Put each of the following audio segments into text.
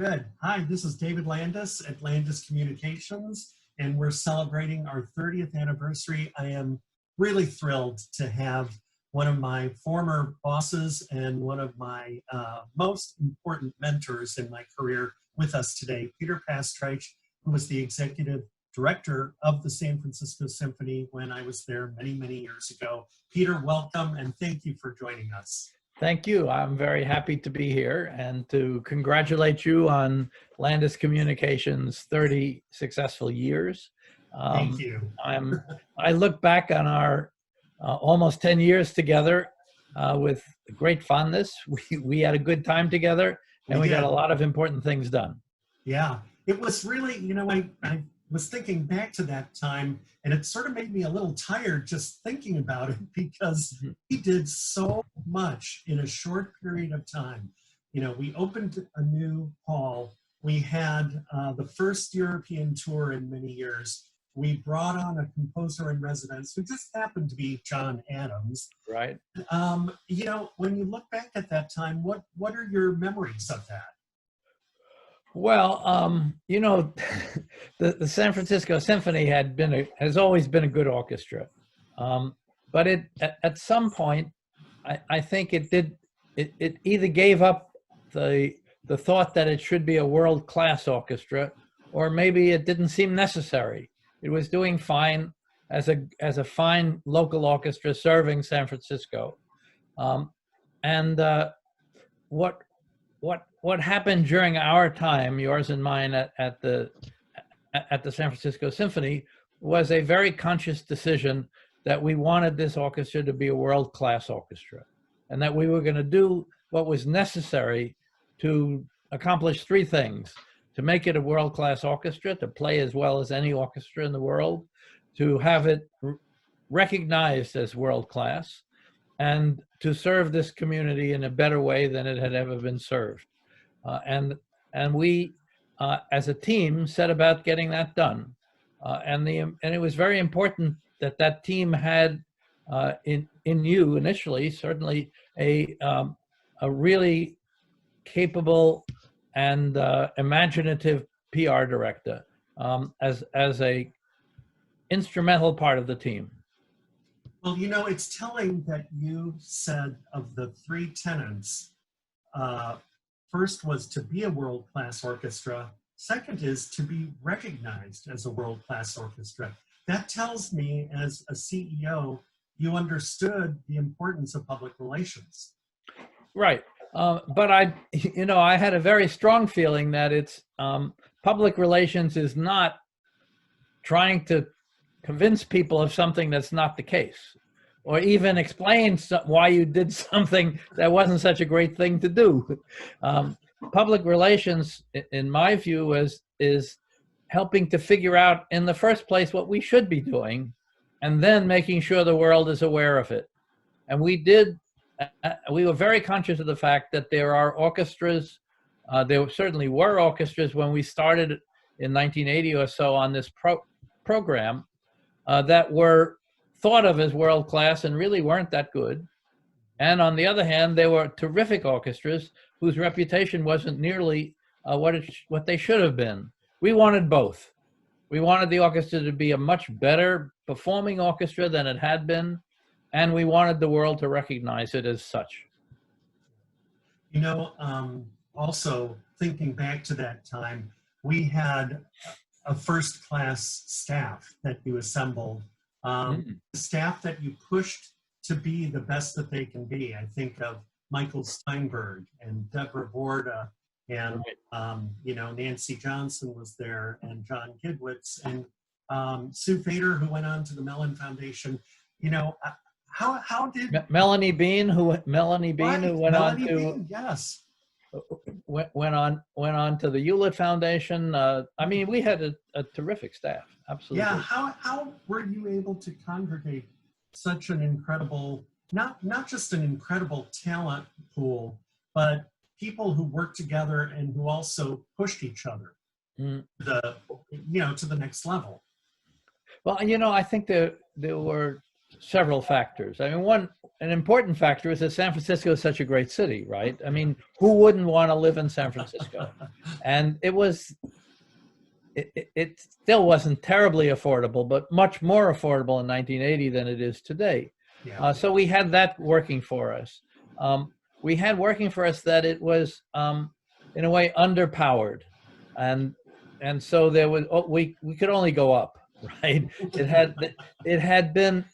Good. Hi, this is David Landis at Landis Communications, and we're celebrating our 30th anniversary. I am really thrilled to have one of my former bosses and one of my most important mentors in my career with us today, Peter Pastreich, who was the executive director of the San Francisco Symphony when I was there many, many years ago. Peter, welcome, and thank you for joining us. Thank you. I'm very happy to be here and to congratulate you on Landis Communications' 30 successful years. Thank you. I look back on our almost 10 years together with great fondness. We had a good time together, and we got a lot of important things done. Yeah, it was really, I was thinking back to that time, and it sort of made me a little tired just thinking about it because he did so much in a short period of time. You know, we opened a new hall. We had the first European tour in many years. We brought on a composer in residence who just happened to be John Adams. Right. You know, when you look back at that time, what are your memories of that? Well, you know, the San Francisco Symphony has always been a good orchestra, but at some point, I think it either gave up the thought that it should be a world-class orchestra, or maybe it didn't seem necessary. It was doing fine as a fine local orchestra serving San Francisco, What happened during our time, yours and mine, at the San Francisco Symphony, was a very conscious decision that we wanted this orchestra to be a world-class orchestra, and that we were going to do what was necessary to accomplish three things: to make it a world-class orchestra, to play as well as any orchestra in the world, to have it recognized as world-class, and to serve this community in a better way than it had ever been served. And we, as a team, set about getting that done. And it was very important that that team had in you initially, certainly a really capable and imaginative PR director as a instrumental part of the team. Well, you know, it's telling that you said of the three tenets, first was to be a world-class orchestra. Second is to be recognized as a world-class orchestra. That tells me, as a CEO, you understood the importance of public relations. Right. But I had a very strong feeling that it's public relations is not trying to convince people of something that's not the case, or even explain why you did something that wasn't such a great thing to do. Public relations, in my view, is helping to figure out in the first place what we should be doing, and then making sure the world is aware of it. And we were very conscious of the fact that there are orchestras, there certainly were orchestras when we started in 1980 or so on this program, that were thought of as world-class and really weren't that good. And on the other hand, there were terrific orchestras whose reputation wasn't nearly what they should have been. We wanted both. We wanted the orchestra to be a much better performing orchestra than it had been, and we wanted the world to recognize it as such. You know, also thinking back to that time, we had a first-class staff that you assembled, staff that you pushed to be the best that they can be. I think of Michael Steinberg and Deborah Borda, and you know, Nancy Johnson was there, and John Gidwitz, and Sue Fader, who went on to the Mellon Foundation. You know, how did Melanie Bean, who went on to yes. Went on to the Hewlett Foundation. I mean, we had a terrific staff. Absolutely. Yeah. How were you able to congregate such an incredible, not just an incredible talent pool, but people who worked together and who also pushed each other to the next level? Well, you know, I think there were several factors. I mean, an important factor is that San Francisco is such a great city, right? I mean, who wouldn't want to live in San Francisco? And it still wasn't terribly affordable, but much more affordable in 1980 than it is today. Yeah. So we had that working for us. We had working for us that it was, in a way, underpowered, and so there was we could only go up, right? It had been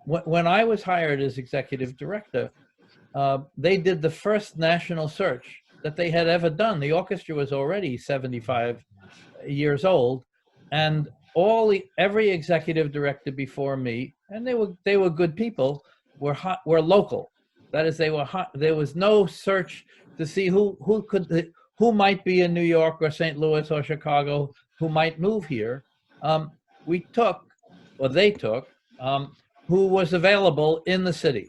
when I was hired as executive director, they did the first national search that they had ever done. The orchestra was already 75 years old, and every executive director before me, and they were good people, were local. That is, there was no search to see who might be in New York or St. Louis or Chicago, who might move here. They took who was available in the city,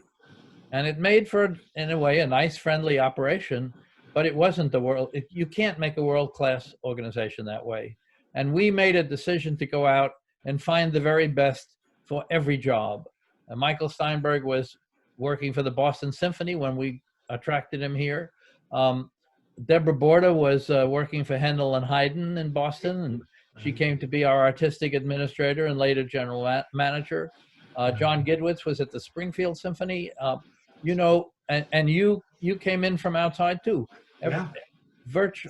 and it made for, in a way, a nice, friendly operation. But it wasn't the world. You can't make a world-class organization that way. And we made a decision to go out and find the very best for every job. And Michael Steinberg was working for the Boston Symphony when we attracted him here. Deborah Borda was working for Handel and Haydn in Boston, and she came to be our artistic administrator and later general manager. John Gidwitz was at the Springfield Symphony. And you came in from outside too. Yeah.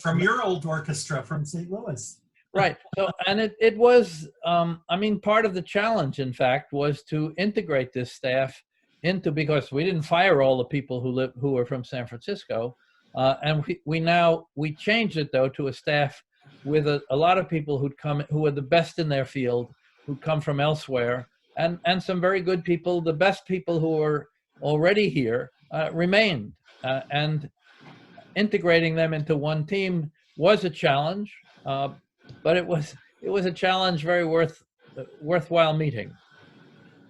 From your old orchestra from St. Louis. Right. So, and it was, part of the challenge, in fact, was to integrate this staff because we didn't fire all the people who were from San Francisco. And we changed it, though, to a staff with a lot of people who were the best in their field, who'd come from elsewhere, and some very good people. The best people who were already here remained, and integrating them into one team was a challenge, but it was a challenge very worthwhile meeting.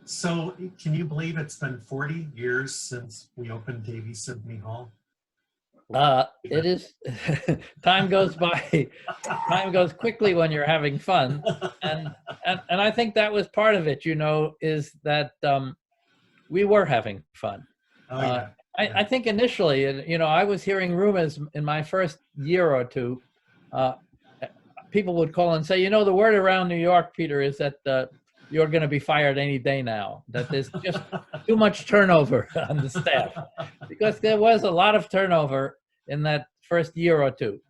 So can you believe it's been 40 years since we opened Davies Symphony Hall? It is. Time goes by. Time goes quickly when you're having fun, and I think that was part of it. Is that we were having fun. Oh, yeah. I think initially, and I was hearing rumors in my first year or two. People would call and say, the word around New York, Peter, is that you're going to be fired any day now. That there's just too much turnover on the staff, because there was a lot of turnover in that first year or two.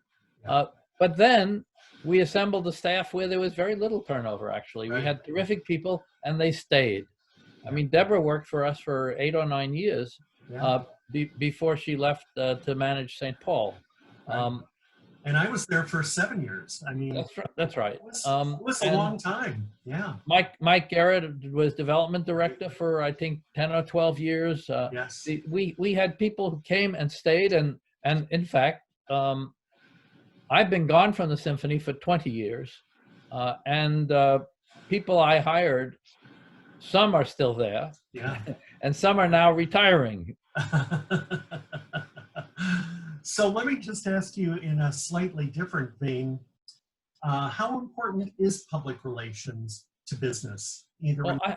But then we assembled a staff where there was very little turnover. Actually, we had terrific people, and they stayed. I mean, Deborah worked for us for 8 or 9 years. Before she left to manage St. Paul. And I was there for 7 years. I mean, that's right. It was a long time. Yeah. Mike Garrett was development director for, I think, 10 or 12 years. Yes. We had people who came and stayed, and in fact, I've been gone from the symphony for 20 years, and people I hired, some are still there. Yeah. And some are now retiring. So let me just ask you in a slightly different vein, how important is public relations to business? I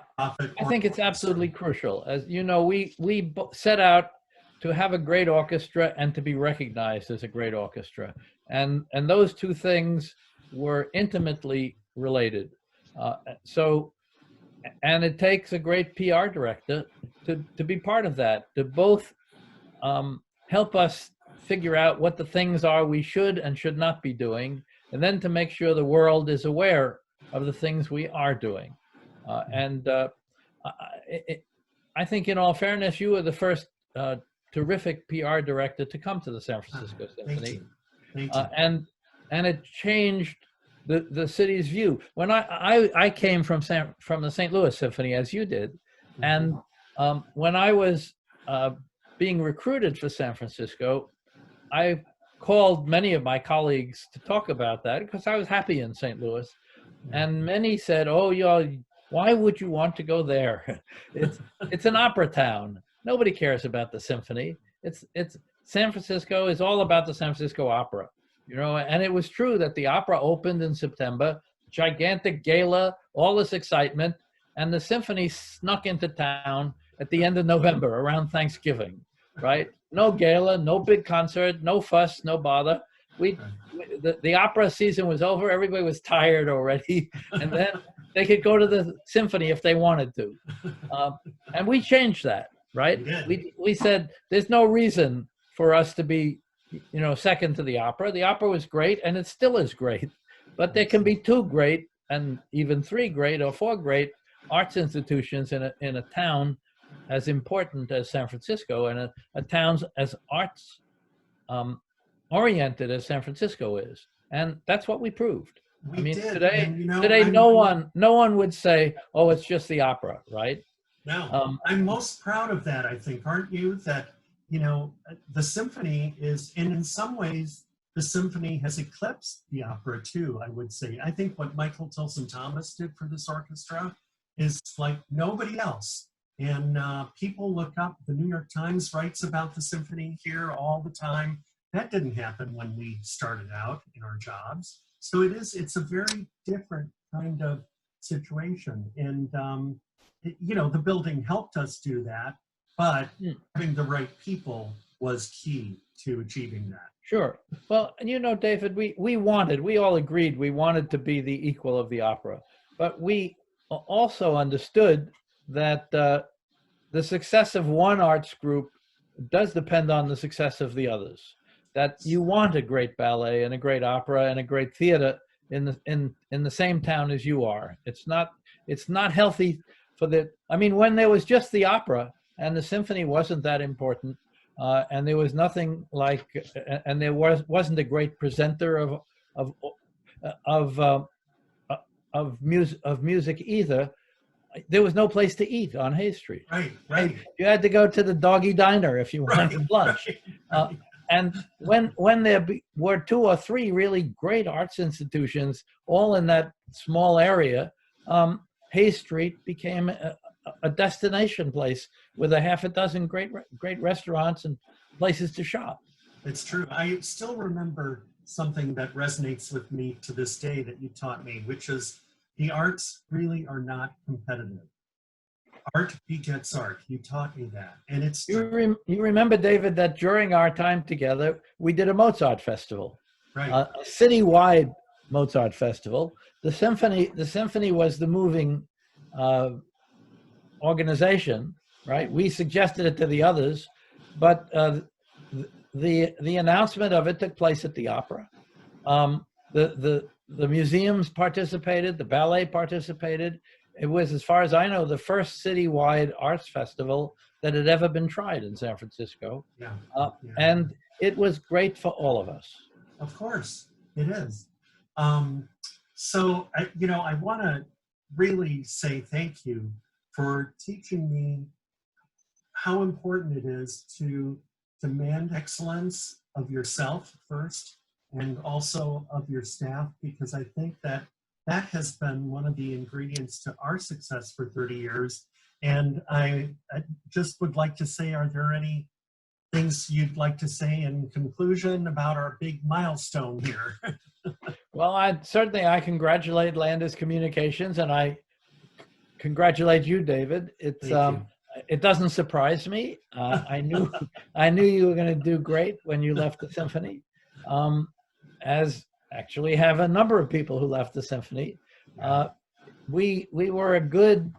think it's absolutely crucial. As you know, we set out to have a great orchestra and to be recognized as a great orchestra. And those two things were intimately related. And it takes a great PR director to be part of that, to both help us figure out what the things are we should and should not be doing, and then to make sure the world is aware of the things we are doing. I think, in all fairness, you were the first terrific PR director to come to the San Francisco Symphony. Thank you. And it changed the city's view. When I came from the St. Louis Symphony, as you did, and when I was being recruited for San Francisco, I called many of my colleagues to talk about that because I was happy in St. Louis, and many said, "Oh, why would you want to go there? It's an opera town. Nobody cares about the symphony. It's San Francisco is all about the San Francisco Opera." And it was true that the opera opened in September, gigantic gala, all this excitement, and the symphony snuck into town at the end of November, around Thanksgiving, right? No gala, no big concert, no fuss, no bother. The opera season was over. Everybody was tired already, and then they could go to the symphony if they wanted to. And we changed that, right? We said there's no reason for us to be, second to the opera. The opera was great, and it still is great. But there can be 2 great, and even 3 great or 4 great arts institutions in a town as important as San Francisco, and a town as arts oriented as San Francisco is. And that's what we proved. Today no one would say, oh, it's just the opera, right? No, I'm most proud of that, I think, aren't you? That, the symphony is, and in some ways, the symphony has eclipsed the opera too, I would say. I think what Michael Tilson Thomas did for this orchestra is like nobody else. And people look up, the New York Times writes about the symphony here all the time. That didn't happen when we started out in our jobs. So it's a very different kind of situation. And, the building helped us do that, but having the right people was key to achieving that. Sure. Well, David, we all agreed we wanted to be the equal of the opera, but we also understood that the success of one arts group does depend on the success of the others. That you want a great ballet and a great opera and a great theater in the same town as you are. It's not healthy for when there was just the opera and the symphony wasn't that important, and there was nothing like, and there wasn't a great presenter of music either. There was no place to eat on Hay Street. Right. You had to go to the doggy diner if you wanted lunch. Right. And when there were 2 or 3 really great arts institutions, all in that small area, Hay Street became a destination place with a half a dozen great restaurants and places to shop. It's true. I still remember something that resonates with me to this day that you taught me, which is the arts really are not competitive. Art begets art. You taught me that. And it's you remember, David, that during our time together, we did a Mozart festival, right. A citywide Mozart festival. The symphony was the moving organization, right? We suggested it to the others, but the announcement of it took place at the opera. The museums participated, the ballet participated. It was, as far as I know, the first citywide arts festival that had ever been tried in San Francisco. Yeah. And it was great for all of us. Of course, it is. So, I want to really say thank you for teaching me how important it is to demand excellence of yourself first and also of your staff, because I think that has been one of the ingredients to our success for 30 years. And I just would like to say, are there any things you'd like to say in conclusion about our big milestone here? Well, I congratulate Landis Communications, and I congratulate you, David. It doesn't surprise me. I knew you were going to do great when you left the symphony. As actually have a number of people who left the symphony. We were a good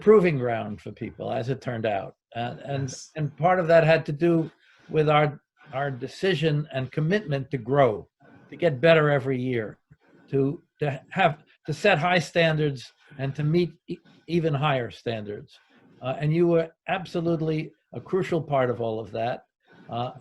proving ground for people, as it turned out, and part of that had to do with our decision and commitment to grow, to get better every year, to set high standards and to meet even higher standards. And you were absolutely a crucial part of all of that.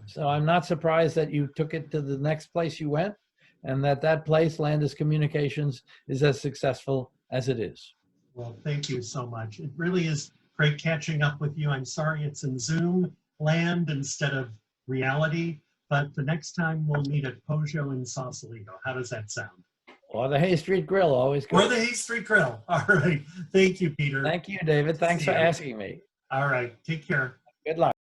So I'm not surprised that you took it to the next place you went, and that place, Landis Communications, is as successful as it is. Well, thank you so much. It really is great catching up with you. I'm sorry it's in Zoom land instead of reality, but the next time we'll meet at Poggio in Sausalito. How does that sound? Or the Hay Street Grill, always good. Or the Hay Street Grill. All right. Thank you, Peter. Thank you, David. Thanks for asking me. All right. Take care. Good luck.